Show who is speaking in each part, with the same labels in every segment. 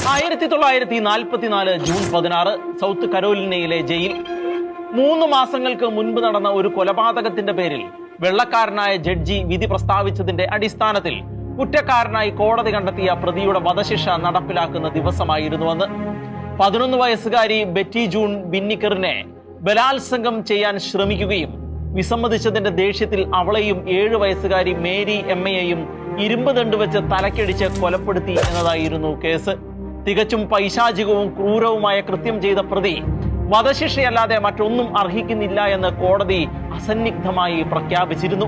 Speaker 1: 1944 June 16 south കരോലിനയിലെ jail. 3 മാസങ്ങൾക്ക് മുൻപ് നടന്ന ഒരു കൊലപാതകത്തിന്റെ പേരിൽ വെള്ളക്കാരനായ ജഡ്ജി വിധി പ്രസ്താവിച്ചതിന്റെ അടിസ്ഥാനത്തിൽ കുറ്റക്കാരനായി കോടതി കണ്ടെത്തിയ പ്രതിയുടെ വധശിക്ഷ നടപ്പിലാക്കുന്ന ദിവസമായിരുന്നുവെന്ന്. 11 വയസ്സുകാരി ബെറ്റി ജൂൺ ബിന്നിക്കറിനെ ബലാത്സംഗം ചെയ്യാൻ ശ്രമിക്കുകയും വിസമ്മതിച്ചതിന്റെ ദേഷ്യത്തിൽ അവളെയും 7 വയസ്സുകാരി മേരി എമ്മയെയും ഇരുമ്പ് ദണ്ട് വെച്ച് തലക്കടിച്ച് കൊലപ്പെടുത്തി എന്നതായിരുന്നു കേസ്. തികച്ചും പൈശാചികവും ക്രൂരവുമായ കൃത്യം ചെയ്ത പ്രതി വധശിക്ഷയല്ലാതെ മറ്റൊന്നും അർഹിക്കുന്നില്ല എന്ന് കോടതി അസന്നിഗ്ധമായി പ്രഖ്യാപിച്ചിരുന്നു.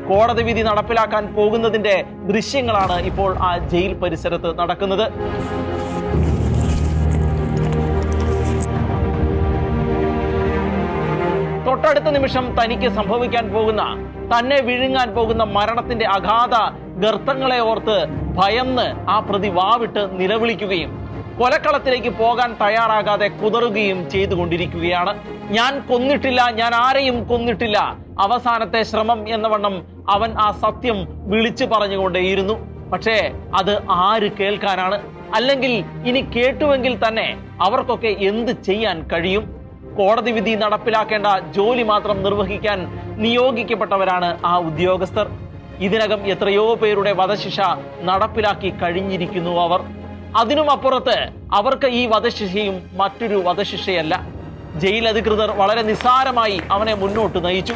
Speaker 1: കോടതി വിധി നടപ്പിലാക്കാൻ പോകുന്നതിന്റെ ദൃശ്യങ്ങളാണ് ഇപ്പോൾ ആ ജയിൽ പരിസരത്ത് നടക്കുന്നത്. തൊട്ടടുത്ത നിമിഷം തനിക്ക് സംഭവിക്കാൻ പോകുന്ന, തന്നെ വിഴുങ്ങാൻ പോകുന്ന മരണത്തിന്റെ അഗാധ ഗർത്തങ്ങളെ ഓർത്ത് ഭയന്ന് ആ പ്രതി വാവിട്ട് നിലവിളിക്കുകയും കൊലക്കളത്തിലേക്ക് പോകാൻ തയ്യാറാകാതെ കുതറുകയും ചെയ്തുകൊണ്ടിരിക്കുകയാണ്. ഞാൻ കൊന്നിട്ടില്ല, ഞാൻ ആരെയും കൊന്നിട്ടില്ല, അവസാനത്തെ ശ്രമം എന്നവണ്ണം അവൻ ആ സത്യം വിളിച്ചു പറഞ്ഞുകൊണ്ടേയിരുന്നു. പക്ഷേ അത് ആര് കേൾക്കാനാണ്? അല്ലെങ്കിൽ ഇനി കേട്ടുവെങ്കിൽ തന്നെ അവർക്കൊക്കെ എന്ത് ചെയ്യാൻ കഴിയും? കോടതി വിധി നടപ്പിലാക്കേണ്ട ജോലി മാത്രം നിർവഹിക്കാൻ നിയോഗിക്കപ്പെട്ടവരാണ് ആ ഉദ്യോഗസ്ഥർ. ഇതിനകം എത്രയോ പേരുടെ വധശിക്ഷ നടപ്പിലാക്കി കഴിഞ്ഞിരിക്കുന്നു അവർ. അതിനുമപ്പുറത്ത് അവർക്ക് ഈ വധശിക്ഷയും മറ്റൊരു വധശിക്ഷയല്ല. ജയിൽ അധികൃതർ വളരെ നിസ്സാരമായി അവനെ മുന്നോട്ട് നയിച്ചു.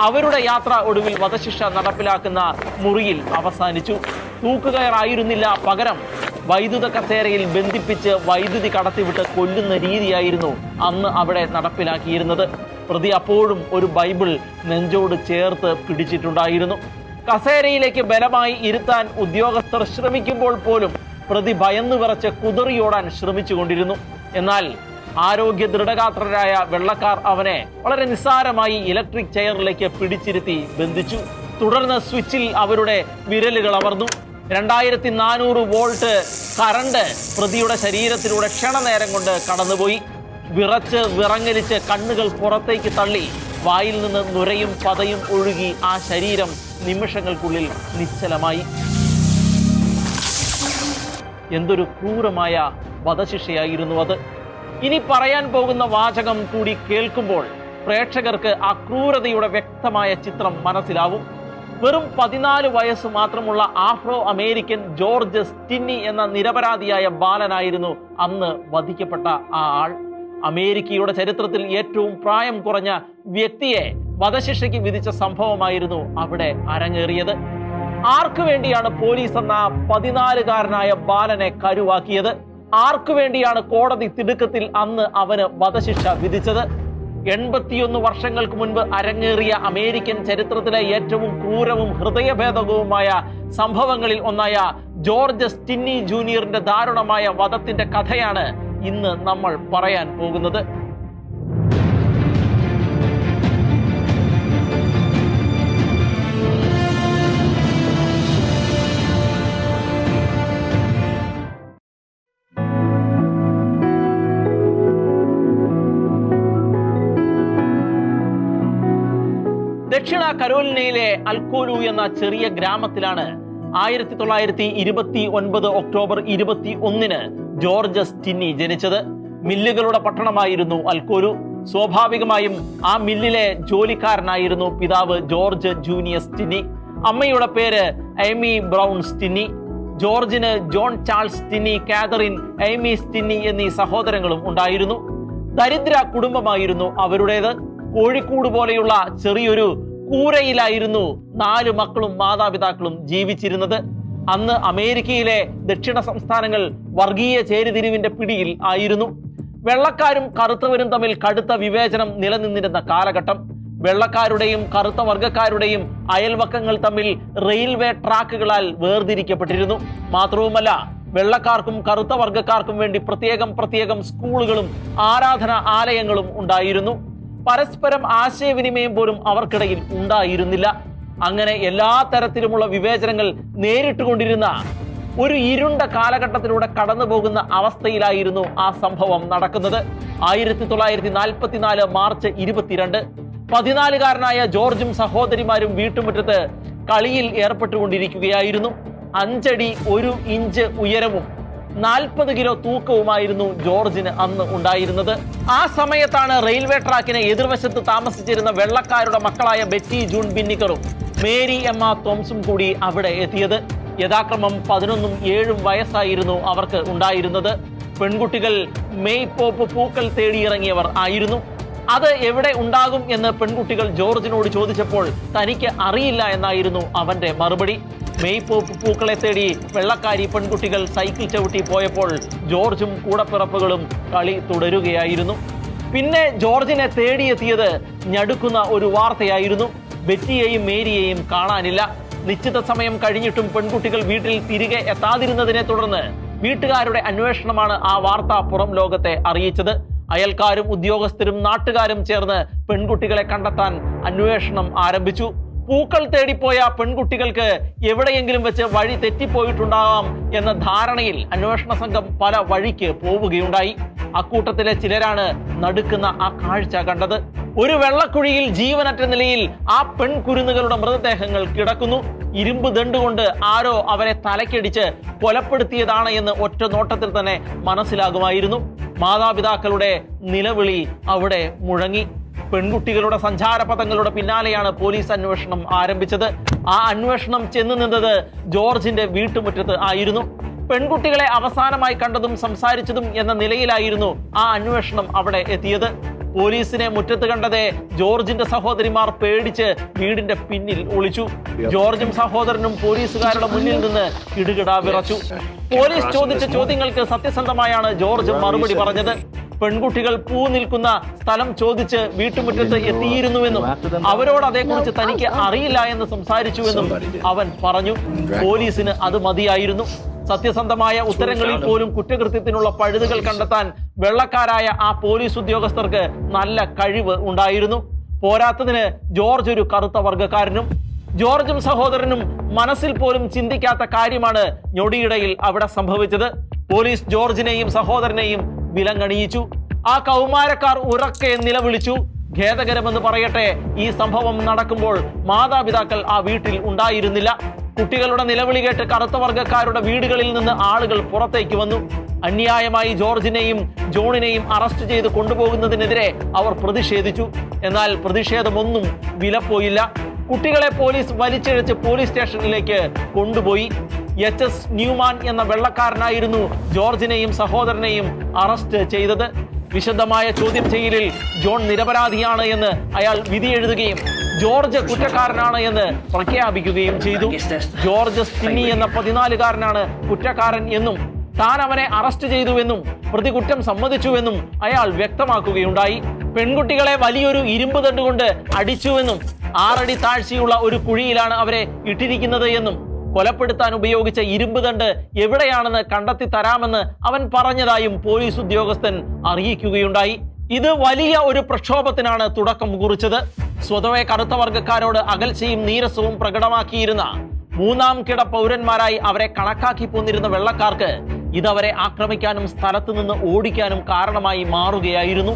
Speaker 1: അവരുടെ യാത്ര ഒടുവിൽ വധശിക്ഷ നടപ്പിലാക്കുന്ന മുറിയിൽ അവസാനിച്ചു. തൂക്കുകയറായിരുന്നില്ല, പകരം വൈദ്യുത കസേരയിൽ ബന്ധിപ്പിച്ച് വൈദ്യുതി കടത്തിവിട്ട് കൊല്ലുന്ന രീതിയായിരുന്നു അന്ന് അവിടെ നടപ്പിലാക്കിയിരുന്നത്. പ്രതി അപ്പോഴും ഒരു ബൈബിൾ നെഞ്ചോട് ചേർത്ത് പിടിച്ചിട്ടുണ്ടായിരുന്നു. കസേരയിലേക്ക് ബലമായി ഇരുത്താൻ ഉദ്യോഗസ്ഥർ ശ്രമിക്കുമ്പോൾ പോലും പ്രതി ഭയന്നു വിറച്ച് കുതറിയോടാൻ ശ്രമിച്ചുകൊണ്ടിരുന്നു. എന്നാൽ ആരോഗ്യ ദൃഢഗാത്രരായ വെള്ളക്കാർ അവനെ വളരെ നിസ്സാരമായി ഇലക്ട്രിക് ചെയറിലേക്ക് പിടിച്ചിരുത്തി ബന്ധിച്ചു. തുടർന്ന് സ്വിച്ചിൽ അവരുടെ വിരലുകൾ അമർന്നു. 2400 വോൾട്ട് കറണ്ട് പ്രതിയുടെ ശരീരത്തിലൂടെ ക്ഷണനേരം കൊണ്ട് കടന്നുപോയി. വിറച്ച് വിറങ്ങലിച്ച് കണ്ണുകൾ പുറത്തേക്ക് തള്ളി വായിൽ നിന്ന് നുരയും പതയും ഒഴുകി ആ ശരീരം നിമിഷങ്ങൾക്കുള്ളിൽ നിശ്ചലമായി. എന്തൊരു ക്രൂരമായ വധശിക്ഷയായിരുന്നു അത്. ഇനി പറയാൻ പോകുന്ന വാചകം കൂടി കേൾക്കുമ്പോൾ പ്രേക്ഷകർക്ക് ആ ക്രൂരതയുടെ വ്യക്തമായ ചിത്രം മനസ്സിലാവും. വെറും 14 വയസ്സ് മാത്രമുള്ള ആഫ്രോ അമേരിക്കൻ ജോർജ് സ്റ്റിന്നി എന്ന നിരപരാധിയായ ബാലനായിരുന്നു അന്ന് വധിക്കപ്പെട്ട ആ ആൾ. അമേരിക്കയുടെ ചരിത്രത്തിൽ ഏറ്റവും പ്രായം കുറഞ്ഞ വ്യക്തിയെ വധശിക്ഷയ്ക്ക് വിധിച്ച സംഭവമായിരുന്നു അവിടെ അരങ്ങേറിയത്. ആർക്കു വേണ്ടിയാണ് പോലീസ് എന്ന 14-കാരനായ ബാലനെ കരുവാക്കിയത്? ആർക്കു വേണ്ടിയാണ് കോടതി തിടുക്കത്തിൽ അന്ന് അവന് വധശിക്ഷ വിധിച്ചത്? 81 വർഷങ്ങൾക്ക് മുൻപ് അരങ്ങേറിയ അമേരിക്കൻ ചരിത്രത്തിലെ ഏറ്റവും ക്രൂരവും ഹൃദയഭേദകവുമായ സംഭവങ്ങളിൽ ഒന്നായ ജോർജ് സ്റ്റിന്നി ജൂനിയറിന്റെ ദാരുണമായ വധത്തിന്റെ കഥയാണ് ഇന്ന് നമ്മൾ പറയാൻ പോകുന്നത്. ദക്ഷിണ കരോലിനയിലെ അൽക്കോലു എന്ന ചെറിയ ഗ്രാമത്തിലാണ് 1929 ഒക്ടോബർ 21 ജോർജ് സ്റ്റിന്നി ജനിച്ചത്. മില്ലുകളുടെ പട്ടണമായിരുന്നു അൽക്കോലു. സ്വാഭാവികമായും ആ മില്ലിലെ ജോലിക്കാരനായിരുന്നു പിതാവ് ജോർജ് ജൂനിയർ സ്റ്റിന്നി. അമ്മയുടെ പേര് എമി ബ്രൗൺ സ്റ്റിന്നി. ജോർജിന് John Charles Stinney, Katherine, Amy Stinney എന്നീ സഹോദരങ്ങളും ഉണ്ടായിരുന്നു. ദരിദ്ര കുടുംബമായിരുന്നു അവരുടേത്. കോഴിക്കോട് പോലെയുള്ള ചെറിയൊരു കൂരയിലായിരുന്നു 4 മക്കളും മാതാപിതാക്കളും ജീവിച്ചിരുന്നത്. അന്ന് അമേരിക്കയിലെ ദക്ഷിണ സംസ്ഥാനങ്ങൾ വർഗീയ ചേരിതിരിവിന്റെ പിടിയിൽ ആയിരുന്നു. വെള്ളക്കാരും കറുത്തവരും തമ്മിൽ കടുത്ത വിവേചനം നിലനിന്നിരുന്ന കാലഘട്ടം. വെള്ളക്കാരുടെയും കറുത്ത വർഗക്കാരുടെയും അയൽവക്കങ്ങൾ തമ്മിൽ റെയിൽവേ ട്രാക്കുകളാൽ വേർതിരിക്കപ്പെട്ടിരുന്നു. മാത്രവുമല്ല, വെള്ളക്കാർക്കും കറുത്ത വർഗക്കാർക്കും വേണ്ടി പ്രത്യേകം സ്കൂളുകളും ആരാധന ആലയങ്ങളും ഉണ്ടായിരുന്നു. പരസ്പരം ആശയവിനിമയം പോലും അവർക്കിടയിൽ ഉണ്ടായിരുന്നില്ല. അങ്ങനെ എല്ലാ തരത്തിലുമുള്ള വിവേചനങ്ങൾ നേരിട്ടുകൊണ്ടിരുന്ന ഒരു ഇരുണ്ട കാലഘട്ടത്തിലൂടെ കടന്നു പോകുന്ന അവസ്ഥയിലായിരുന്നു ആ സംഭവം നടക്കുന്നത്. 1944 മാർച്ച് 22 14-കാരനായ ജോർജും സഹോദരിമാരും വീട്ടുമുറ്റത്ത് കളിയിൽ ഏർപ്പെട്ടുകൊണ്ടിരിക്കുകയായിരുന്നു. 5 അടി 1 ഇഞ്ച് ഉയരവും 40 കിലോ തൂക്കവുമായിരുന്നു ജോർജിന് അന്ന് ഉണ്ടായിരുന്നത്. ആ സമയത്താണ് റെയിൽവേ ട്രാക്കിന് എതിർവശത്ത് താമസിച്ചിരുന്ന വെള്ളക്കാരുടെ മക്കളായ ബെറ്റി ജൂൺ ബിന്നിക്കറും മേരി എമ്മ തോംസും കൂടി അവിടെ എത്തിയത്. യഥാക്രമം 11ഉം 7ഉം വയസ്സായിരുന്നു അവർക്ക് ഉണ്ടായിരുന്നത്. പെൺകുട്ടികൾ മെയ് പോപ്പ് പൂക്കൾ തേടിയിറങ്ങിയവർ ആയിരുന്നു. അത് എവിടെ ഉണ്ടാകും എന്ന് പെൺകുട്ടികൾ ജോർജിനോട് ചോദിച്ചപ്പോൾ തനിക്ക് അറിയില്ല എന്നായിരുന്നു അവന്റെ മറുപടി. മെയ് പോപ്പ് പൂക്കളെ തേടി വെള്ളക്കാരി പെൺകുട്ടികൾ സൈക്കിൾ ചവിട്ടി പോയപ്പോൾ ജോർജും കൂടപ്പിറപ്പുകളും കളി തുടരുകയായിരുന്നു. പിന്നെ ജോർജിനെ തേടിയെത്തിയത് ഞടുക്കുന്ന ഒരു വാർത്തയായിരുന്നു. ബെറ്റിയെയും മേരിയെയും കാണാനില്ല. നിശ്ചിത സമയം കഴിഞ്ഞിട്ടും പെൺകുട്ടികൾ വീട്ടിൽ തിരികെ എത്താതിരുന്നതിനെ തുടർന്ന് വീട്ടുകാരുടെ അന്വേഷണമാണ് ആ വാർത്ത പുറം ലോകത്തെ അറിയിച്ചത്. അയൽക്കാരും ഉദ്യോഗസ്ഥരും നാട്ടുകാരും ചേർന്ന് പെൺകുട്ടികളെ കണ്ടെത്താൻ അന്വേഷണം ആരംഭിച്ചു. പൂക്കൾ തേടിപ്പോയ പെൺകുട്ടികൾക്ക് എവിടെയെങ്കിലും വെച്ച് വഴി തെറ്റിപ്പോയിട്ടുണ്ടാകാം എന്ന ധാരണയിൽ അന്വേഷണ സംഘം പല വഴിക്ക് പോവുകയുണ്ടായി. അക്കൂട്ടത്തിലെ ചിലരാണ് നടുക്കുന്ന ആ കാഴ്ച കണ്ടത്. ഒരു വെള്ളക്കുഴിയിൽ ജീവനറ്റ നിലയിൽ ആ പെൺകുരുന്നുകളുടെ മൃതദേഹങ്ങൾ കിടക്കുന്നു. ഇരുമ്പ് ദണ്ടുകൊണ്ട് ആരോ അവരെ തലക്കടിച്ച് കൊലപ്പെടുത്തിയതാണ് എന്ന് ഒറ്റ നോട്ടത്തിൽ തന്നെ മനസ്സിലാകുമായിരുന്നു. മാതാപിതാക്കളുടെ നിലവിളി അവിടെ മുഴങ്ങി. പെൺകുട്ടികളുടെ സഞ്ചാരപഥങ്ങളുടെ പിന്നാലെയാണ് പോലീസ് അന്വേഷണം ആരംഭിച്ചത്. ആ അന്വേഷണം ചെന്നു നിന്നത് ജോർജിന്റെ വീട്ടുമുറ്റത്ത് ആയിരുന്നു. പെൺകുട്ടികളെ അവസാനമായി കണ്ടതും സംസാരിച്ചതും എന്ന നിലയിലായിരുന്നു ആ അന്വേഷണം അവിടെ എത്തിയത്. പോലീസിനെ മുറ്റത്ത് കണ്ടതേ ജോർജിന്റെ സഹോദരിമാർ പേടിച്ച് വീടിന്റെ പിന്നിൽ ഒളിച്ചു. ജോർജും സഹോദരനും പോലീസുകാരുടെ മുന്നിൽ നിന്ന് കിടുകിടാ വിറച്ചു. പോലീസ് ചോദിച്ച ചോദ്യങ്ങൾക്ക് സത്യസന്ധമായാണ് ജോർജ് മറുപടി പറഞ്ഞത്. പെൺകുട്ടികൾ പൂ നിൽക്കുന്ന സ്ഥലം ചോദിച്ച് വീട്ടുമുറ്റത്ത് എത്തിയിരുന്നുവെന്നും അവരോട് അതേക്കുറിച്ച് തനിക്ക് അറിയില്ല എന്ന് സംസാരിച്ചുവെന്നും അവൻ പറഞ്ഞു. പോലീസിന് അത് മതിയായിരുന്നു. സത്യസന്ധമായ ഉത്തരങ്ങളിൽ പോലും കുറ്റകൃത്യത്തിനുള്ള പഴുതുകൾ കണ്ടെത്താൻ വെള്ളക്കാരായ ആ പോലീസ് ഉദ്യോഗസ്ഥർക്ക് നല്ല കഴിവ് ഉണ്ടായിരുന്നു. പോരാത്തതിന് ജോർജ് ഒരു കറുത്ത വർഗക്കാരനും. ജോർജും സഹോദരനും മനസ്സിൽ പോലും ചിന്തിക്കാത്ത കാര്യമാണ് ഞൊടിയിടയിൽ അവിടെ സംഭവിച്ചത്. പോലീസ് ജോർജിനെയും സഹോദരനെയും വിലങ്ങണിയിച്ചു. ആ കൗമാരക്കാർ ഉറക്കെ നിലവിളിച്ചു. ഖേദകരമെന്ന് പറയട്ടെ, ഈ സംഭവം നടക്കുമ്പോൾ മാതാപിതാക്കൾ ആ വീട്ടിൽ ഉണ്ടായിരുന്നില്ല. കുട്ടികളുടെ നിലവിളി കേട്ട് കറുത്ത വർഗക്കാരുടെ വീടുകളിൽ നിന്ന് ആളുകൾ പുറത്തേക്ക് വന്നു. അന്യായമായി ജോർജിനെയും ജോണിനെയും അറസ്റ്റ് ചെയ്ത് കൊണ്ടുപോകുന്നതിനെതിരെ അവർ പ്രതിഷേധിച്ചു. എന്നാൽ പ്രതിഷേധമൊന്നും വിലപ്പോയില്ല. കുട്ടികളെ പോലീസ് വലിച്ചിഴച്ച് പോലീസ് സ്റ്റേഷനിലേക്ക് കൊണ്ടുപോയി. HS ന്യൂമാൻ എന്ന വെള്ളക്കാരനായിരുന്നു ജോർജിനെയും സഹോദരനെയും അറസ്റ്റ് ചെയ്തത്. വിശദമായ ചോദ്യം ചെയ്യലിൽ ജോൺ നിരപരാധിയാണ് എന്ന് അയാൾ വിധി എഴുതുകയും ജോർജ് കുറ്റക്കാരനാണ് എന്ന് പ്രഖ്യാപിക്കുകയും ചെയ്തു. ജോർജ് സ്റ്റിന്നി എന്ന 14-കാരനാണ് കുറ്റക്കാരൻ എന്നും താൻ അവനെ അറസ്റ്റ് ചെയ്തുവെന്നും പ്രതി കുറ്റം സമ്മതിച്ചുവെന്നും അയാൾ വ്യക്തമാക്കുകയുണ്ടായി. പെൺകുട്ടികളെ വലിയൊരു ഇരുമ്പ് തണ്ടുകൊണ്ട് അടിച്ചുവെന്നും 6 അടി താഴ്ചയുള്ള ഒരു കുഴിയിലാണ് അവരെ ഇട്ടിരിക്കുന്നത് എന്നും കൊലപ്പെടുത്താൻ ഉപയോഗിച്ച ഇരുമ്പ് തണ്ട് എവിടെയാണെന്ന് കണ്ടെത്തി തരാമെന്ന് അവൻ പറഞ്ഞതായും പോലീസ് ഉദ്യോഗസ്ഥൻ അറിയിക്കുകയുണ്ടായി. ഇത് വലിയ ഒരു പ്രക്ഷോഭത്തിനാണ് തുടക്കം കുറിച്ചത്. സ്വതവേ കറുത്ത വർഗക്കാരോട് അകൽച്ചയും നീരസവും പ്രകടമാക്കിയിരുന്ന 3ാം കിട പൗരന്മാരായി അവരെ കണക്കാക്കി പോന്നിരുന്ന വെള്ളക്കാർക്ക് ഇതവരെ ആക്രമിക്കാനും സ്ഥലത്ത് നിന്ന് ഓടിക്കാനും കാരണമായി മാറുകയായിരുന്നു.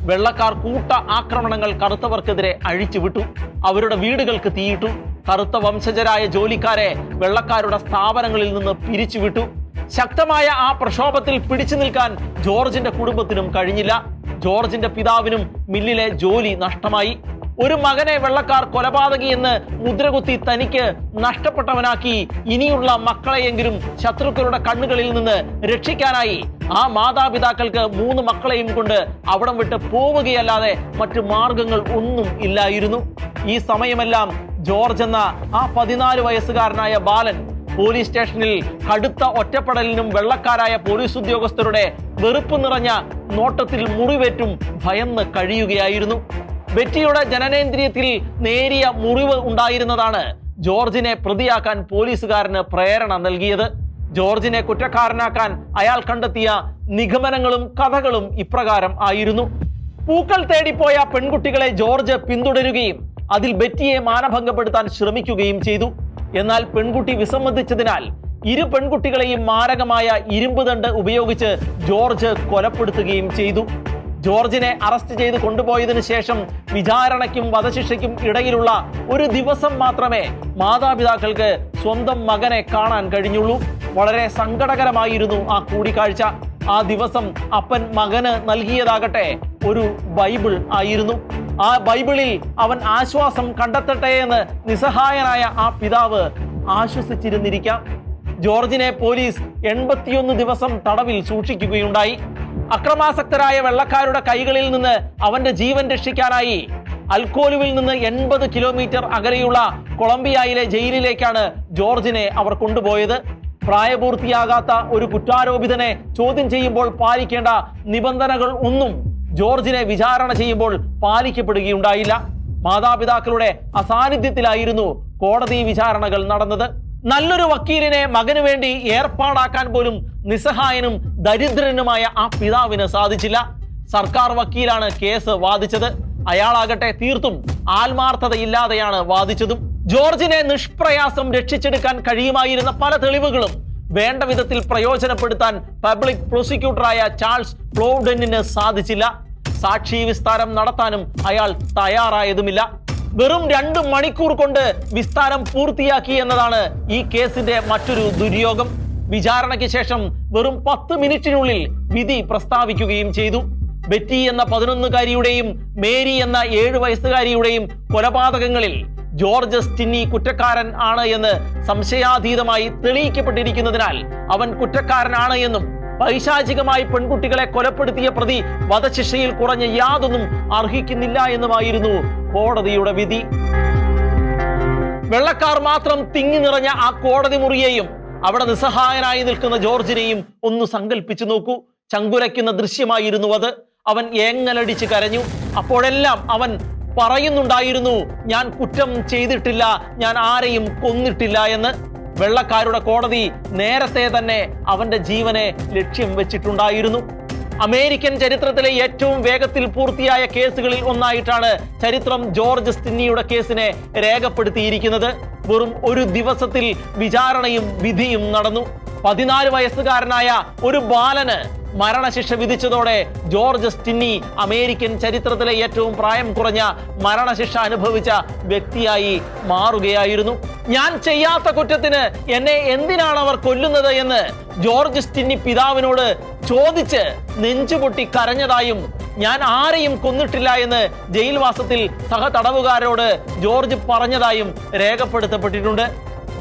Speaker 1: വെള്ളക്കാർ കൂട്ട ആക്രമണങ്ങൾ കറുത്തവർക്കെതിരെ അഴിച്ചുവിട്ടു. അവരുടെ വീടുകൾക്ക് തീയിട്ടു. കറുത്ത വംശജരായ ജോലിക്കാരെ വെള്ളക്കാരുടെ സ്ഥാപനങ്ങളിൽ നിന്ന് പിരിച്ചുവിട്ടു. ശക്തമായ ആ പ്രക്ഷോഭത്തിൽ പിടിച്ചു നിൽക്കാൻ ജോർജിന്റെ കുടുംബത്തിനും കഴിഞ്ഞില്ല. ജോർജിന്റെ പിതാവിനും മില്ലിലെ ജോലി നഷ്ടമായി. ഒരു മകനെ വെള്ളക്കാർ കൊലപാതകി എന്ന് മുദ്രകുത്തി തനിക്ക് നഷ്ടപ്പെട്ടവനാക്കി ഇനിയുള്ള മക്കളെയെങ്കിലും ശത്രുക്കളുടെ കണ്ണുകളിൽ നിന്ന് രക്ഷിക്കാനായി ആ മാതാപിതാക്കൾക്ക് 3 മക്കളെയും കൊണ്ട് അവിടം വിട്ട് പോവുകയല്ലാതെ മറ്റു മാർഗങ്ങൾ ഒന്നും ഇല്ലായിരുന്നു. ഈ സമയമെല്ലാം ജോർജ് എന്ന ആ 14 വയസ്സുകാരനായ ബാലൻ പോലീസ് സ്റ്റേഷനിൽ കടുത്ത ഒറ്റപ്പെടലിനും വെള്ളക്കാരായ പോലീസ് ഉദ്യോഗസ്ഥരുടെ വെറുപ്പ് നിറഞ്ഞ നോട്ടത്തിൽ മുറിവേറ്റും ഭയന്ന് കഴിയുകയായിരുന്നു. ബെറ്റിയുടെ ജനനേന്ദ്രിയത്തിൽ നേരിയ മുറിവ് ഉണ്ടായിരുന്നതാണ് ജോർജിനെ പ്രതിയാക്കാൻ പോലീസുകാരന് പ്രേരണ നൽകിയത്. ജോർജിനെ കുറ്റക്കാരനാക്കാൻ അയാൾ കണ്ടെത്തിയ നിഗമനങ്ങളും കഥകളും ഇപ്രകാരം ആയിരുന്നു. പൂക്കൾ തേടിപ്പോയ പെൺകുട്ടികളെ ജോർജ് പിന്തുടരുകയും അതിൽ ബെറ്റിയെ മാനഭംഗപ്പെടുത്താൻ ശ്രമിക്കുകയും ചെയ്തു. എന്നാൽ പെൺകുട്ടി വിസമ്മതിച്ചതിനാൽ 2 പെൺകുട്ടികളെയും മാരകമായ ഇരുമ്പ് ദണ്ട് ഉപയോഗിച്ച് ജോർജ് കൊലപ്പെടുത്തുകയും ചെയ്തു. ജോർജിനെ അറസ്റ്റ് ചെയ്ത് കൊണ്ടുപോയതിനു ശേഷം വിചാരണയ്ക്കും വധശിക്ഷയ്ക്കും ഇടയിലുള്ള ഒരു ദിവസം മാത്രമേ മാതാപിതാക്കൾക്ക് സ്വന്തം മകനെ കാണാൻ കഴിഞ്ഞുള്ളൂ. വളരെ സങ്കടകരമായിരുന്നു ആ കൂടിക്കാഴ്ച. ആ ദിവസം അപ്പൻ മകന് നൽകിയതാകട്ടെ ഒരു ബൈബിൾ ആയിരുന്നു. ആ ബൈബിളിൽ അവൻ ആശ്വാസം കണ്ടെത്തട്ടെ എന്ന് നിസ്സഹായനായ ആ പിതാവ് ആശ്വസിച്ചിരുന്നിരിക്കാം. ജോർജിനെ പോലീസ് 81 ദിവസം തടവിൽ സൂക്ഷിക്കുകയുണ്ടായി. അക്രമാസക്തരായ വെള്ളക്കാരുടെ കൈകളിൽ നിന്ന് അവന്റെ ജീവൻ രക്ഷിക്കാനായി അൽക്കോലുവിൽ നിന്ന് 80 കിലോമീറ്റർ അകലെയുള്ള കൊളംബിയയിലെ ജയിലിലേക്കാണ് ജോർജിനെ അവർ കൊണ്ടുപോയത്. പ്രായപൂർത്തിയാകാത്ത ഒരു കുറ്റാരോപിതനെ ചോദ്യം ചെയ്യുമ്പോൾ പാലിക്കേണ്ട നിബന്ധനകൾ ഒന്നും ജോർജിനെ വിചാരണ ചെയ്യുമ്പോൾ പാലിക്കപ്പെടുകയുണ്ടായില്ല. മാതാപിതാക്കളുടെ അസാന്നിധ്യത്തിലായിരുന്നു കോടതി വിചാരണകൾ നടന്നത്. നല്ലൊരു വക്കീലിനെ മകന് വേണ്ടി ഏർപ്പാടാക്കാൻ പോലും നിസ്സഹായനും ദരിദ്രനുമായ ആ പിതാവിന് സാധിച്ചില്ല. സർക്കാർ വക്കീലാണ് കേസ് വാദിച്ചത്. അയാളാകട്ടെ തീർത്തും ആത്മാർത്ഥതയില്ലാതെയാണ് വാദിച്ചതും. ജോർജിനെ നിഷ്പ്രയാസം രക്ഷിച്ചെടുക്കാൻ കഴിയുമായിരുന്ന പല തെളിവുകളും വേണ്ട വിധത്തിൽ പ്രയോജനപ്പെടുത്താൻ പബ്ലിക് പ്രോസിക്യൂട്ടറായ ചാൾസ് പ്ലോഡനിന് സാധിച്ചില്ല. സാക്ഷി വിസ്താരം നടത്താനും അയാൾ തയ്യാറായതുമില്ല. വെറും 2 മണിക്കൂർ കൊണ്ട് വിസ്താരം പൂർത്തിയാക്കി എന്നതാണ് ഈ കേസിന്റെ മറ്റൊരു ദുര്യോഗം. വിചാരണയ്ക്ക് ശേഷം വെറും 10 മിനിറ്റിനുള്ളിൽ വിധി പ്രസ്താവിക്കുകയും ചെയ്തു. ബെറ്റി എന്ന 11കാരിയുടെയും മേരി എന്ന 7 വയസ്സുകാരിയുടെയും കൊലപാതകങ്ങളിൽ ജോർജ് സ്റ്റിന്നി കുറ്റക്കാരൻ ആണ് എന്ന് സംശയാതീതമായി തെളിയിക്കപ്പെട്ടിരിക്കുന്നതിനാൽ അവൻ കുറ്റക്കാരനാണ് എന്നും പൈശാചികമായി പെൺകുട്ടികളെ കൊലപ്പെടുത്തിയ പ്രതി വധശിക്ഷയിൽ കുറഞ്ഞ യാതൊന്നും അർഹിക്കുന്നില്ല എന്നുമായിരുന്നു കോടതിയുടെ വിധി. വെള്ളക്കാർ മാത്രം തിങ്ങി നിറഞ്ഞ ആ കോടതി മുറിയെയും അവിടെ നിസ്സഹായനായി നിൽക്കുന്ന ജോർജിനെയും ഒന്ന് സങ്കല്പിച്ചു നോക്കൂ. ചങ്കുലയ്ക്കുന്ന ദൃശ്യമായിരുന്നു അത്. അവൻ ഏങ്ങലടിച്ച് കരഞ്ഞു. അപ്പോഴെല്ലാം അവൻ പറയുന്നുണ്ടായിരുന്നു, ഞാൻ കുറ്റം ചെയ്തിട്ടില്ല, ഞാൻ ആരെയും കൊന്നിട്ടില്ല എന്ന്. വെള്ളക്കാരുടെ കോടതി നേരത്തെ തന്നെ അവന്റെ ജീവനെ ലക്ഷ്യം വെച്ചിട്ടുണ്ടായിരുന്നു. അമേരിക്കൻ ചരിത്രത്തിലെ ഏറ്റവും വേഗത്തിൽ പൂർത്തിയായ കേസുകളിൽ ഒന്നായിട്ടാണ് ചരിത്രം ജോർജ് സ്റ്റിന്നിയുടെ കേസിനെ രേഖപ്പെടുത്തിയിരിക്കുന്നത്. വെറും ഒരു ദിവസത്തിൽ വിചാരണയും വിധിയും നടന്നു. 14 വയസ്സുകാരനായ ഒരു ബാലന് മരണശിക്ഷ വിധിച്ചതോടെ ജോർജ് സ്റ്റിന്നി അമേരിക്കൻ ചരിത്രത്തിലെ ഏറ്റവും പ്രായം കുറഞ്ഞ മരണശിക്ഷ അനുഭവിച്ച വ്യക്തിയായി മാറുകയായിരുന്നു. ഞാൻ ചെയ്യാത്ത കുറ്റത്തിന് എന്നെ എന്തിനാണ് അവർ കൊല്ലുന്നത് എന്ന് ജോർജ് സ്റ്റിന്നി പിതാവിനോട് ചോദിച്ച് നെഞ്ചുപൊട്ടി കരഞ്ഞതായും ഞാൻ ആരെയും കൊന്നിട്ടില്ല എന്ന് ജയിൽവാസത്തിൽ സഹതടവുകാരോട് ജോർജ് പറഞ്ഞതായും രേഖപ്പെടുത്തപ്പെട്ടിട്ടുണ്ട്.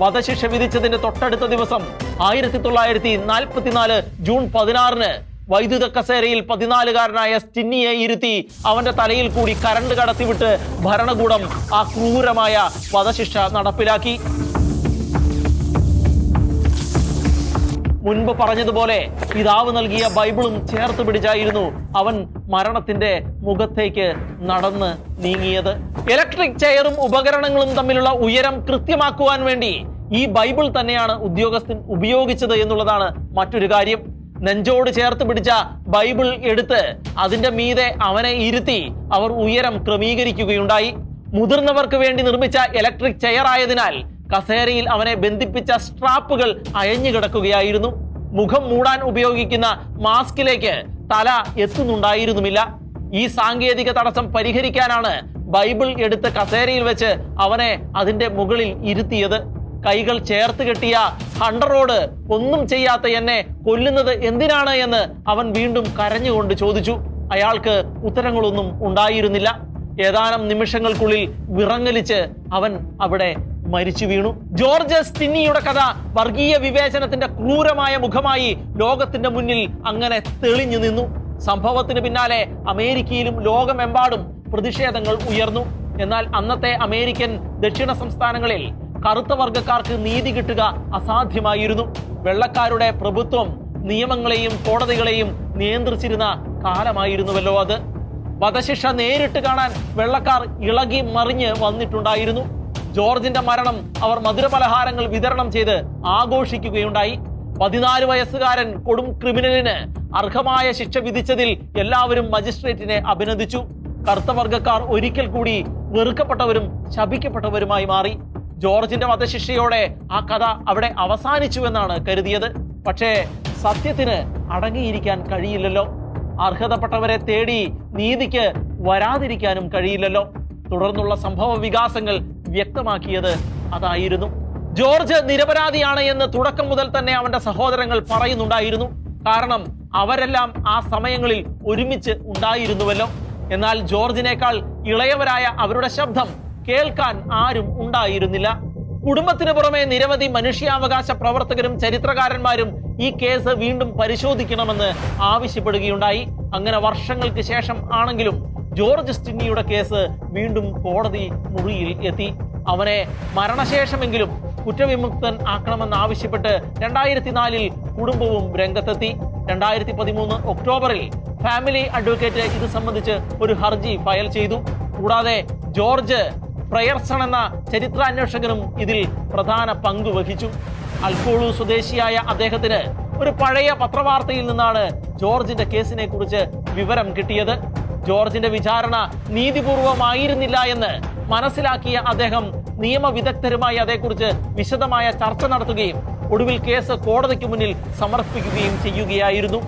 Speaker 1: വധശിക്ഷ വിധിച്ചതിന്റെ തൊട്ടടുത്ത ദിവസം 1944 ജൂൺ 16 വൈദ്യുത കസേരയിൽ 14കാരനായ സ്റ്റിന്നിയെ ഇരുത്തി അവന്റെ തലയിൽ കൂടി കരണ്ട് കടത്തിവിട്ട് ഭരണകൂടം ആ ക്രൂരമായ വധശിക്ഷ നടപ്പിലാക്കി. മുൻപ് പറഞ്ഞതുപോലെ പിതാവ് നൽകിയ ബൈബിളും ചേർത്ത് പിടിച്ചായിരുന്നു അവൻ മരണത്തിന്റെ മുഖത്തേക്ക് നടന്ന് നീങ്ങിയത്. ഇലക്ട്രിക് ചെയറും ഉപകരണങ്ങളും തമ്മിലുള്ള ഉയരം കൃത്യമാക്കുവാൻ വേണ്ടി ഈ ബൈബിൾ തന്നെയാണ് ഉദ്യോഗസ്ഥൻ ഉപയോഗിച്ചത് എന്നുള്ളതാണ് മറ്റൊരു കാര്യം. നെഞ്ചോട് ചേർത്ത് പിടിച്ച ബൈബിൾ എടുത്ത് അതിന്റെ മീതെ അവനെ ഇരുത്തി അവർ ഉയരം ക്രമീകരിക്കുകയുണ്ടായി. മുതിർന്നവർക്ക് വേണ്ടി നിർമ്മിച്ച ഇലക്ട്രിക് ചെയർ ആയതിനാൽ കസേരയിൽ അവനെ ബന്ധിപ്പിച്ച സ്ട്രാപ്പുകൾ അയഞ്ഞു കിടക്കുകയായിരുന്നു. മുഖം മൂടാൻ ഉപയോഗിക്കുന്ന മാസ്കിലേക്ക് തല എത്തുന്നുണ്ടായിരുന്നുമില്ല. ഈ സാങ്കേതിക തടസ്സം പരിഹരിക്കാനാണ് ബൈബിൾ എടുത്ത് കസേരയിൽ വെച്ച് അവനെ അതിന്റെ മുകളിൽ ഇരുത്തിയത്. കൈകൾ ചേർത്ത് കെട്ടിയ ഹണ്ടറോട് ഒന്നും ചെയ്യാത്ത എന്നെ കൊല്ലുന്നത് എന്തിനാണ് എന്ന് അവൻ വീണ്ടും കരഞ്ഞുകൊണ്ട് ചോദിച്ചു. അയാൾക്ക് ഉത്തരങ്ങളൊന്നും ഉണ്ടായിരുന്നില്ല. ഏതാനും നിമിഷങ്ങൾക്കുള്ളിൽ വിറങ്ങലിച്ച് അവൻ അവിടെ മരിച്ചു വീണു. ജോർജ് സ്റ്റിന്നിയുടെ കഥ വർഗീയ വിവേചനത്തിന്റെ ക്രൂരമായ മുഖമായി ലോകത്തിന്റെ മുന്നിൽ അങ്ങനെ തെളിഞ്ഞു നിന്നു. സംഭവത്തിന് പിന്നാലെ അമേരിക്കയിലും ലോകമെമ്പാടും പ്രതിഷേധങ്ങൾ ഉയർന്നു. എന്നാൽ അന്നത്തെ അമേരിക്കൻ ദക്ഷിണ സംസ്ഥാനങ്ങളിൽ കറുത്ത വർഗക്കാർക്ക് നീതി കിട്ടുക അസാധ്യമായിരുന്നു. വെള്ളക്കാരുടെ പ്രഭുത്വം നിയമങ്ങളെയും കോടതികളെയും നിയന്ത്രിച്ചിരുന്ന കാലമായിരുന്നുവല്ലോ അത്. വധശിക്ഷ നേരിട്ട് കാണാൻ വെള്ളക്കാർ ഇളകി മറിഞ്ഞ് വന്നിട്ടുണ്ടായിരുന്നു. ജോർജിന്റെ മരണം അവർ മധുരപലഹാരങ്ങൾ വിതരണം ചെയ്ത് ആഘോഷിക്കുകയുണ്ടായി. 14 വയസ്സുകാരൻ കൊടും ക്രിമിനലിന് അർഹമായ ശിക്ഷ വിധിച്ചതിൽ എല്ലാവരും മജിസ്ട്രേറ്റിനെ അഭിനന്ദിച്ചു. കറുത്ത വർഗക്കാർ ഒരിക്കൽ കൂടി വെറുക്കപ്പെട്ടവരും ശപിക്കപ്പെട്ടവരുമായി മാറി. ജോർജിന്റെ വധശിക്ഷയോടെ ആ കഥ അവിടെ അവസാനിച്ചുവെന്നാണ് കരുതിയത്. പക്ഷേ സത്യത്തിന് അടങ്ങിയിരിക്കാൻ കഴിയില്ലല്ലോ. അർഹതപ്പെട്ടവരെ തേടി നീതിക്ക് വരാതിരിക്കാനും കഴിയില്ലല്ലോ. തുടർന്നുള്ള സംഭവ വികാസങ്ങൾ വ്യക്തമാക്കിയത് അതായിരുന്നു. ജോർജ് നിരപരാധിയാണ് എന്ന് തുടക്കം മുതൽ തന്നെ അവന്റെ സഹോദരങ്ങൾ പറയുന്നുണ്ടായിരുന്നു. കാരണം അവരെല്ലാം ആ സമയങ്ങളിൽ ഒരുമിച്ച് ഉണ്ടായിരുന്നുവല്ലോ. എന്നാൽ ജോർജിനേക്കാൾ ഇളയവരായ അവരുടെ ശബ്ദം കേൾക്കാൻ ആരും ഉണ്ടായിരുന്നില്ല. കുടുംബത്തിന് പുറമെ നിരവധി മനുഷ്യാവകാശ പ്രവർത്തകരും ചരിത്രകാരന്മാരും ഈ കേസ് വീണ്ടും പരിശോധിക്കണമെന്ന് ആവശ്യപ്പെടുകയുണ്ടായി. അങ്ങനെ വർഷങ്ങൾക്ക് ശേഷം ആണെങ്കിലും ജോർജ് സ്റ്റിന്നിയുടെ കേസ് വീണ്ടും കോടതി മുറിയിൽ എത്തി. അവനെ മരണശേഷമെങ്കിലും കുറ്റവിമുക്തൻ ആക്കണമെന്ന് ആവശ്യപ്പെട്ട് 2004 കുടുംബവും രംഗത്തെത്തി. 2013 ഒക്ടോബറിൽ ഫാമിലി അഡ്വക്കേറ്റ് ഇത് സംബന്ധിച്ച് ഒരു ഹർജി ഫയൽ ചെയ്തു. കൂടാതെ ജോർജ് ഫ്രയർസൺ എന്ന ചരിത്രാന്വേഷകനും ഇതിൽ പ്രധാന പങ്ക് വഹിച്ചു. അൽക്കോളു സ്വദേശിയായ അദ്ദേഹത്തിന് ഒരു പഴയ പത്രവാർത്തയിൽ നിന്നാണ് ജോർജിന്റെ കേസിനെ കുറിച്ച് വിവരം കിട്ടിയത്. ജോർജിന്റെ വിചാരണ നീതിപൂർവമായിരുന്നില്ല എന്ന് മനസ്സിലാക്കിയ അദ്ദേഹം നിയമവിദഗ്ധരുമായി അതേക്കുറിച്ച് വിശദമായ ചർച്ച നടത്തുകയും ഒടുവിൽ കേസ് കോടതിക്ക് മുന്നിൽ സമർപ്പിക്കുകയും ചെയ്യുകയായിരുന്നു.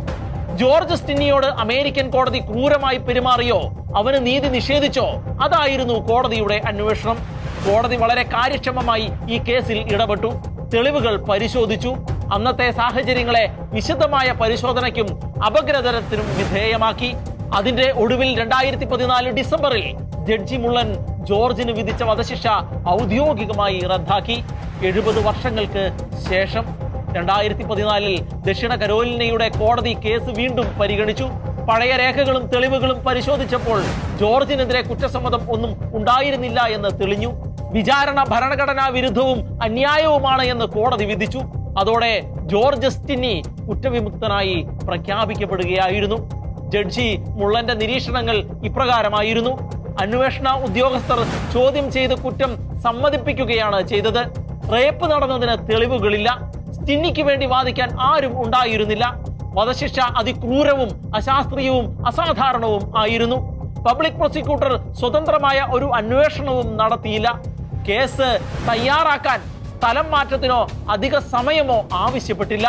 Speaker 1: ജോർജ് സ്റ്റിന്നിയോട് അമേരിക്കൻ കോടതി ക്രൂരമായി പെരുമാറിയോ, അവന് നീതി നിഷേധിച്ചോ, അതായിരുന്നു കോടതിയുടെ അന്വേഷണം. കോടതി വളരെ കാര്യക്ഷമമായി ഈ കേസിൽ ഇടപെട്ടു, തെളിവുകൾ പരിശോധിച്ചു, അന്നത്തെ സാഹചര്യങ്ങളെ വിശദമായ പരിശോധനയ്ക്കും അപഗ്രഥനത്തിനും വിധേയമാക്കി. അതിന്റെ ഒടുവിൽ 2014 ഡിസംബറിൽ ജഡ്ജി മുള്ളൻ ജോർജിന് വിധിച്ച വധശിക്ഷ ഔദ്യോഗികമായി റദ്ദാക്കി. 70 വർഷങ്ങൾക്ക് ശേഷം 2014 ദക്ഷിണ കരോലിനയുടെ കോടതി കേസ് വീണ്ടും പരിഗണിച്ചു. പഴയ രേഖകളും തെളിവുകളും പരിശോധിച്ചപ്പോൾ ജോർജിനെതിരെ കുറ്റസമ്മതം ഒന്നും ഉണ്ടായിരുന്നില്ല എന്ന് തെളിഞ്ഞു. വിചാരണ ഭരണഘടനാ വിരുദ്ധവും അന്യായവുമാണ് എന്ന് കോടതി വിധിച്ചു. അതോടെ ജോർജ് സ്റ്റിന്നി കുറ്റവിമുക്തനായി പ്രഖ്യാപിക്കപ്പെടുകയായിരുന്നു. ജഡ്ജി മുള്ളന്റെ നിരീക്ഷണങ്ങൾ ഇപ്രകാരമായിരുന്നു. അന്വേഷണ ഉദ്യോഗസ്ഥർ ചോദ്യം ചെയ്ത് കുറ്റം സമ്മതിപ്പിക്കുകയാണ് ചെയ്തത്. റേപ്പ് നടന്നതിന് തെളിവുകളില്ല. സ്റ്റിന്നിക്ക് വേണ്ടി വാദിക്കാൻ ആരും ഉണ്ടായിരുന്നില്ല. വധശിക്ഷ അതിക്രൂരവും അശാസ്ത്രീയവും അസാധാരണവും ആയിരുന്നു. പബ്ലിക് പ്രോസിക്യൂട്ടർ സ്വതന്ത്രമായ ഒരു അന്വേഷണവും നടത്തിയില്ല. കേസ് തയ്യാറാക്കാൻ സ്ഥലം മാറ്റത്തിനോ അധിക സമയമോ ആവശ്യപ്പെട്ടില്ല.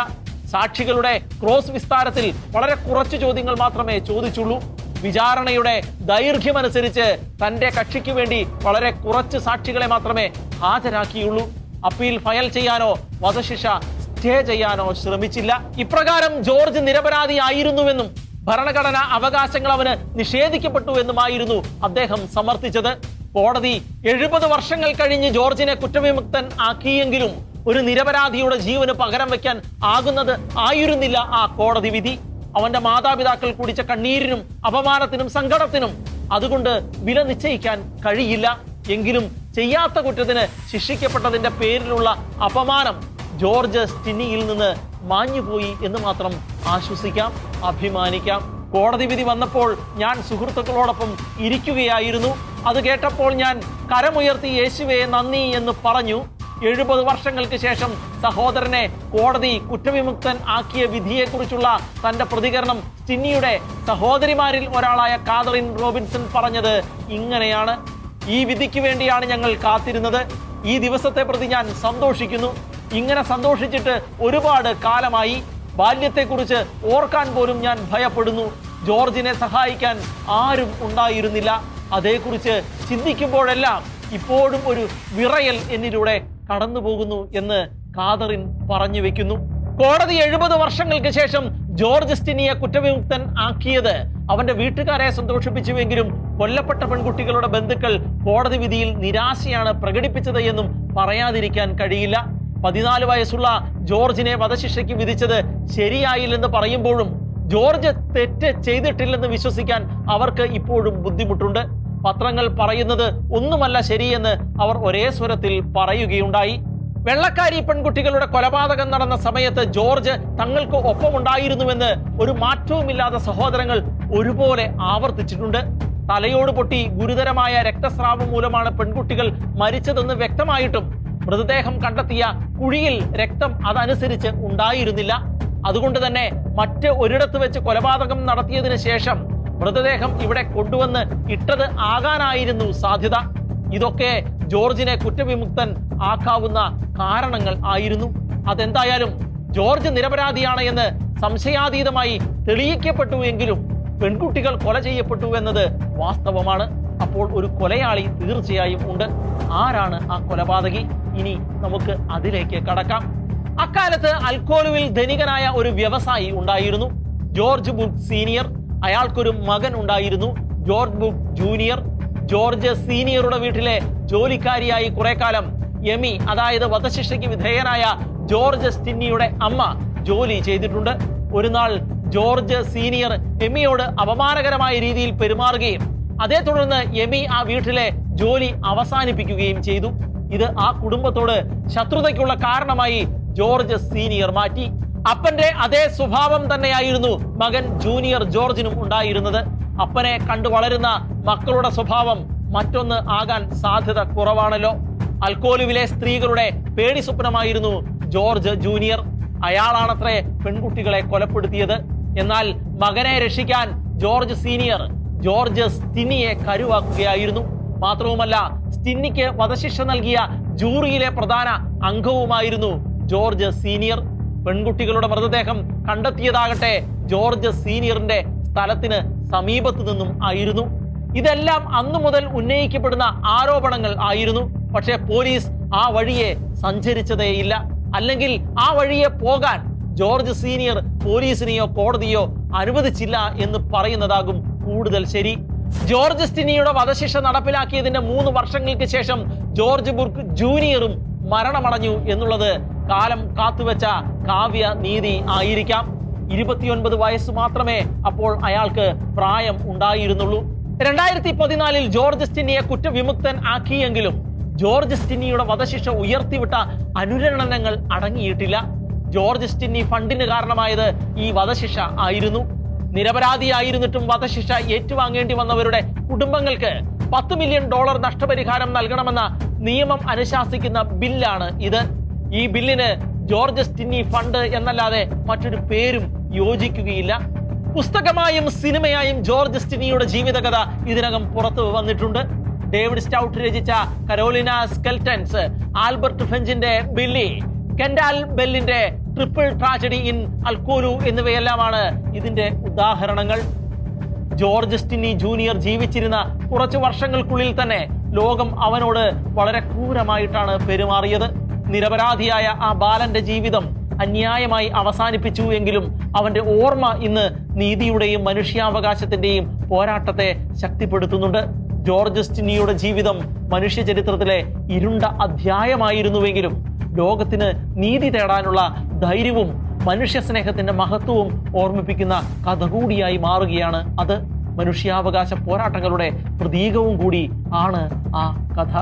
Speaker 1: സാക്ഷികളുടെ ക്രോസ് വിസ്താരത്തിൽ വളരെ കുറച്ച് ചോദ്യങ്ങൾ മാത്രമേ ചോദിച്ചുള്ളൂ. വിചാരണയുടെ ദൈർഘ്യമനുസരിച്ച് തന്റെ കക്ഷിക്ക് വേണ്ടി വളരെ കുറച്ച് സാക്ഷികളെ മാത്രമേ ഹാജരാക്കിയുള്ളൂ. അപ്പീൽ ഫയൽ ചെയ്യാനോ വധശിക്ഷ സ്റ്റേ ചെയ്യാനോ ശ്രമിച്ചില്ല. ഇപ്രകാരം ജോർജ് നിരപരാധിയായിരുന്നുവെന്നും ഭരണഘടനാ അവകാശങ്ങൾ അവന് നിഷേധിക്കപ്പെട്ടു എന്നുമായിരുന്നു അദ്ദേഹം സമർത്ഥിച്ചത്. കോടതി 70 വർഷങ്ങൾ കഴിഞ്ഞ് ജോർജിനെ കുറ്റവിമുക്തൻ ആക്കിയെങ്കിലും ഒരു നിരപരാധിയുടെ ജീവന് പകരം വെക്കാൻ ആകുന്നത് ആയിരുന്നില്ല ആ കോടതി വിധി. അവന്റെ മാതാപിതാക്കൾ കുടിച്ച കണ്ണീരിനും അപമാനത്തിനും സങ്കടത്തിനും അതുകൊണ്ട് വില നിശ്ചയിക്കാൻ കഴിയില്ല. എങ്കിലും ചെയ്യാത്ത കുറ്റത്തിന് ശിക്ഷിക്കപ്പെട്ടതിന്റെ പേരിലുള്ള അപമാനം ജോർജ് സ്റ്റിന്നിയിൽ നിന്ന് മാഞ്ഞുപോയി എന്ന് മാത്രം ആശ്വസിക്കാം, അഭിമാനിക്കാം. കോടതി വിധി വന്നപ്പോൾ ഞാൻ സുഹൃത്തുക്കളോടൊപ്പം ഇരിക്കുകയായിരുന്നു. അത് കേട്ടപ്പോൾ ഞാൻ കരമുയർത്തി യേശുവേ നന്ദി എന്ന് പറഞ്ഞു. 70 വർഷങ്ങൾക്ക് ശേഷം സഹോദരനെ കോടതി കുറ്റവിമുക്തൻ ആക്കിയ വിധിയെക്കുറിച്ചുള്ള തന്റെ പ്രതികരണം സ്റ്റിന്നിയുടെ സഹോദരിമാരിൽ ഒരാളായ കാതറിൻ റോബിൻസൺ പറഞ്ഞത് ഇങ്ങനെയാണ്: ഈ വിധിക്ക് വേണ്ടിയാണ് ഞങ്ങൾ കാത്തിരുന്നത്. ഈ ദിവസത്തെ പ്രതി ഞാൻ സന്തോഷിക്കുന്നു. ഇങ്ങനെ സന്തോഷിച്ചിട്ട് ഒരുപാട് കാലമായി. ബാല്യത്തെക്കുറിച്ച് ഓർക്കാൻ പോലും ഞാൻ ഭയപ്പെടുന്നു. ജോർജിനെ സഹായിക്കാൻ ആരും ഉണ്ടായിരുന്നില്ല. അതേക്കുറിച്ച് ചിന്തിക്കുമ്പോഴെല്ലാം ഇപ്പോഴും ഒരു വിറയൽ എന്നിലൂടെ കടന്നു പോകുന്നു എന്ന് കാതറിൻ പറഞ്ഞു വെക്കുന്നു. കോടതി 70 വർഷങ്ങൾക്ക് ശേഷം ജോർജ് സ്റ്റിന്നിയെ കുറ്റവിമുക്തൻ ആക്കിയത് അവന്റെ വീട്ടുകാരെ സന്തോഷിപ്പിച്ചുവെങ്കിലും കൊല്ലപ്പെട്ട പെൺകുട്ടികളുടെ ബന്ധുക്കൾ കോടതി വിധിയിൽ നിരാശയാണ് പ്രകടിപ്പിച്ചത് എന്നും പറയാതിരിക്കാൻ കഴിയില്ല. 14 വയസ്സുള്ള ജോർജിനെ വധശിക്ഷയ്ക്ക് വിധിച്ചത് ശരിയായില്ലെന്ന് പറയുമ്പോഴും ജോർജ് തെറ്റ് ചെയ്തിട്ടില്ലെന്ന് വിശ്വസിക്കാൻ അവർക്ക് ഇപ്പോഴും ബുദ്ധിമുട്ടുണ്ട്. പത്രങ്ങൾ പറയുന്നത് ഒന്നുമല്ല ശരിയെന്ന് അവർ ഒരേ സ്വരത്തിൽ പറയുകയുണ്ടായി. വെള്ളക്കാരി പെൺകുട്ടികളുടെ കൊലപാതകം നടന്ന സമയത്ത് ജോർജ് തങ്ങൾക്ക് ഒപ്പമുണ്ടായിരുന്നുവെന്ന് ഒരു മാറ്റവുമില്ലാത്ത സഹോദരങ്ങൾ ഒരുപോലെ ആവർത്തിച്ചിട്ടുണ്ട്. തലയോട് പൊട്ടി ഗുരുതരമായ രക്തസ്രാവം മൂലമാണ് പെൺകുട്ടികൾ മരിച്ചതെന്ന് വ്യക്തമായിട്ടും മൃതദേഹം കണ്ടെത്തിയ കുഴിയിൽ രക്തം അതനുസരിച്ച് ഉണ്ടായിരുന്നില്ല. അതുകൊണ്ട് തന്നെ മറ്റ് ഒരിടത്ത് വെച്ച് കൊലപാതകം നടത്തിയതിനു ശേഷം മൃതദേഹം ഇവിടെ കൊണ്ടുവന്ന് ഇട്ടത് ആകാനായിരുന്നു സാധ്യത. ഇതൊക്കെ ജോർജിനെ കുറ്റവിമുക്തൻ ആക്കാവുന്ന കാരണങ്ങൾ ആയിരുന്നു. അതെന്തായാലും ജോർജ് നിരപരാധിയാണ് എന്ന് സംശയാതീതമായി തെളിയിക്കപ്പെട്ടു എങ്കിലും പെൺകുട്ടികൾ കൊല ചെയ്യപ്പെട്ടു എന്നത് വാസ്തവമാണ്. അപ്പോൾ ഒരു കൊലയാളി തീർച്ചയായും ഉണ്ട്. ആരാണ് ആ കൊലപാതകി? ഇനി നമുക്ക് അതിലേക്ക് കടക്കാം. അക്കാലത്ത് അൽക്കോലുവിൽ ധനികനായ ഒരു വ്യവസായി ഉണ്ടായിരുന്നു, ജോർജ് ബുർക്ക് സീനിയർ. അയാൾക്കൊരു മകൻ ഉണ്ടായിരുന്നു, ജോർജ് ബുർക്ക് ജൂനിയർ. ജോർജ് സീനിയറുടെ വീട്ടിലെ ജോലിക്കാരിയായി കുറെ കാലം എമി, അതായത് വധശിക്ഷയ്ക്ക് വിധേയനായ ജോർജ് സ്റ്റിന്നിയുടെ അമ്മ ജോലി ചെയ്തിട്ടുണ്ട്. ഒരു നാൾ ജോർജ് സീനിയർ എമിയോട് അപമാനകരമായ രീതിയിൽ പെരുമാറുകയും അതേ തുടർന്ന് എമി ആ വീട്ടിലെ ജോലി അവസാനിപ്പിക്കുകയും ചെയ്തു. ഇത് ആ കുടുംബത്തോട് ശത്രുതയ്ക്കുള്ള കാരണമായി ജോർജ് സീനിയർ മാറ്റി. അപ്പന്റെ അതേ സ്വഭാവം തന്നെയായിരുന്നു മകൻ ജൂനിയർ ജോർജിനും ഉണ്ടായിരുന്നത്. അപ്പനെ കണ്ടു വളരുന്ന മക്കളുടെ സ്വഭാവം മറ്റൊന്ന് ആകാൻ സാധ്യത കുറവാണല്ലോ. അൽക്കോലുവിലെ സ്ത്രീകളുടെ പേടി സ്വപ്നമായിരുന്നു ജോർജ് ജൂനിയർ. അയാളാണത്രേ പെൺകുട്ടികളെ കൊലപ്പെടുത്തിയത്. എന്നാൽ മകനെ രക്ഷിക്കാൻ ജോർജ് സീനിയർ ജോർജ് സ്റ്റിന്നിയെ കരുവാക്കുകയായിരുന്നു. മാത്രവുമല്ല, സ്റ്റിന്നിക്ക് വധശിക്ഷ നൽകിയ ജൂറിയിലെ പ്രധാന അംഗവുമായിരുന്നു ജോർജ് സീനിയർ. പെൺകുട്ടികളുടെ മൃതദേഹം കണ്ടെത്തിയതാകട്ടെ ജോർജ് സീനിയറിന്റെ സ്ഥലത്തിന് സമീപത്തു നിന്നും ആയിരുന്നു. ഇതെല്ലാം അന്നു മുതൽ ഉന്നയിക്കപ്പെടുന്ന ആരോപണങ്ങൾ ആയിരുന്നു. പക്ഷേ പോലീസ് ആ വഴിയെ സഞ്ചരിച്ചതേയില്ല. അല്ലെങ്കിൽ ആ വഴിയെ പോകാൻ ജോർജ് സീനിയർ പോലീസിനെയോ കോടതിയോ അനുവദിച്ചില്ല എന്ന് പറയുന്നതാകും കൂടുതൽ ശരി. ജോർജ് സ്റ്റിന്നിയുടെ വധശിക്ഷ നടപ്പിലാക്കിയതിന്റെ 3 വർഷങ്ങൾക്ക് ശേഷം ജോർജ് ബുർക്ക് ജൂനിയറും മരണമടഞ്ഞു എന്നുള്ളത് കാലം കാത്തുവെച്ച കാവ്യ നീതി ആയിരിക്കാം. 29 വയസ്സ് മാത്രമേ അപ്പോൾ അയാൾക്ക് പ്രായം ഉണ്ടായിരുന്നുള്ളൂ. 2014 ജോർജ് സ്റ്റിന്നിയെ കുറ്റവിമുക്തൻ ആക്കിയെങ്കിലും ജോർജ് സ്റ്റിന്നിയുടെ വധശിക്ഷ ഉയർത്തിവിട്ട അനുരണനങ്ങൾ അടങ്ങിയിട്ടില്ല. ജോർജ് സ്റ്റിന്നി ഫണ്ടിന് കാരണമായത് ഈ വധശിക്ഷ ആയിരുന്നു. നിരപരാധിയായിരുന്നിട്ടും വധശിക്ഷ ഏറ്റുവാങ്ങേണ്ടി വന്നവരുടെ കുടുംബങ്ങൾക്ക് $10 മില്യൺ നഷ്ടപരിഹാരം നൽകണമെന്ന നിയമം അനുശാസിക്കുന്ന ബില്ലാണ് ഇത്. ഈ ബില്ലിന് ജോർജ് സ്റ്റിന്നി ഫണ്ട് എന്നല്ലാതെ മറ്റൊരു പേരും യോജിക്കുകയില്ല. പുസ്തകമായും സിനിമയായും ജോർജ് സ്റ്റിന്നിയുടെ ജീവിതകഥ ഇതിനകം പുറത്തു വന്നിട്ടുണ്ട്. ഡേവിഡ് സ്റ്റൗട്ട് രചിച്ച കരോലിന സ്കെൽറ്റൻസ്, ആൽബർട്ട് ഫെഞ്ചിന്റെ ബില്ലി, കെൻഡാൽ ബെല്ലിന്റെ ട്രിപ്പിൾ ട്രാജഡി ഇൻ അൽക്കോലു എന്നിവയെല്ലാമാണ് ഇതിന്റെ ഉദാഹരണങ്ങൾ. ജോർജ് സ്റ്റിന്നി ജൂനിയർ ജീവിച്ചിരുന്ന കുറച്ചു വർഷങ്ങൾക്കുള്ളിൽ തന്നെ ലോകം അവനോട് വളരെ ക്രൂരമായിട്ടാണ് പെരുമാറിയത്. നിരപരാധിയായ ആ ബാലന്റെ ജീവിതം അന്യായമായി അവസാനിപ്പിച്ചു എങ്കിലും അവന്റെ ഓർമ്മ ഇന്ന് നീതിയുടെയും മനുഷ്യാവകാശത്തിന്റെയും പോരാട്ടത്തെ ശക്തിപ്പെടുത്തുന്നുണ്ട്. ജോർജ് സ്റ്റിന്നിയുടെ ജീവിതം മനുഷ്യ ചരിത്രത്തിലെ ഇരുണ്ട അധ്യായമായിരുന്നുവെങ്കിലും ലോകത്തിന് നീതി തേടാനുള്ള ധൈര്യവും മനുഷ്യ സ്നേഹത്തിന്റെ മഹത്വവും ഓർമ്മിപ്പിക്കുന്ന കഥ കൂടിയായി മാറുകയാണ് അത്. മനുഷ്യാവകാശ പോരാട്ടങ്ങളുടെ പ്രതീകവും കൂടി ആണ് ആ കഥ.